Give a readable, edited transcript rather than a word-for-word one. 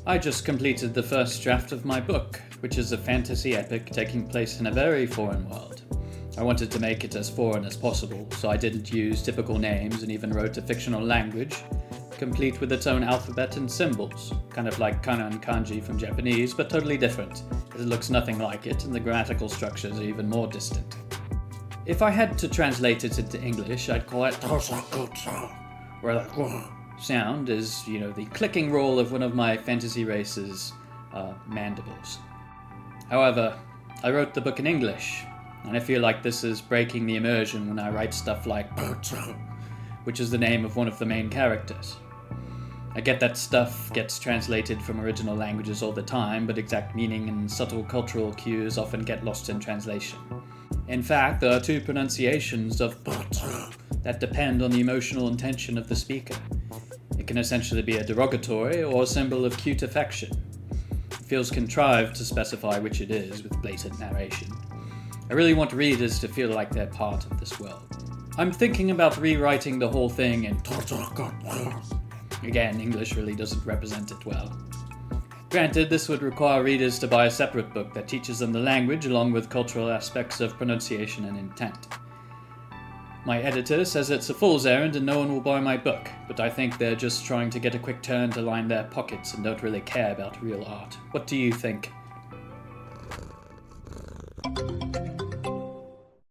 I just completed the first draft of my book, which is a fantasy epic taking place in a very foreign world. I wanted to make it as foreign as possible, so I didn't use typical names and even wrote a fictional language, complete with its own alphabet and symbols, kind of like kana and kanji from Japanese, but totally different, as it looks nothing like it and the grammatical structures are even more distant. If I had to translate it into English, I'd call it where the sound is, the clicking roll of one of my fantasy race's mandibles. However, I wrote the book in English, and I feel like this is breaking the immersion when I write stuff like which is the name of one of the main characters. I get that stuff gets translated from original languages all the time, but exact meaning and subtle cultural cues often get lost in translation. In fact, there are two pronunciations of that depend on the emotional intention of the speaker. It can essentially be a derogatory or a symbol of cute affection. It feels contrived to specify which it is with blatant narration. I really want readers to feel like they're part of this world. I'm thinking about rewriting the whole thing in again, English really doesn't represent it well. Granted, this would require readers to buy a separate book that teaches them the language along with cultural aspects of pronunciation and intent. My editor says it's a fool's errand and no one will buy my book, but I think they're just trying to get a quick turn to line their pockets and don't really care about real art. What do you think?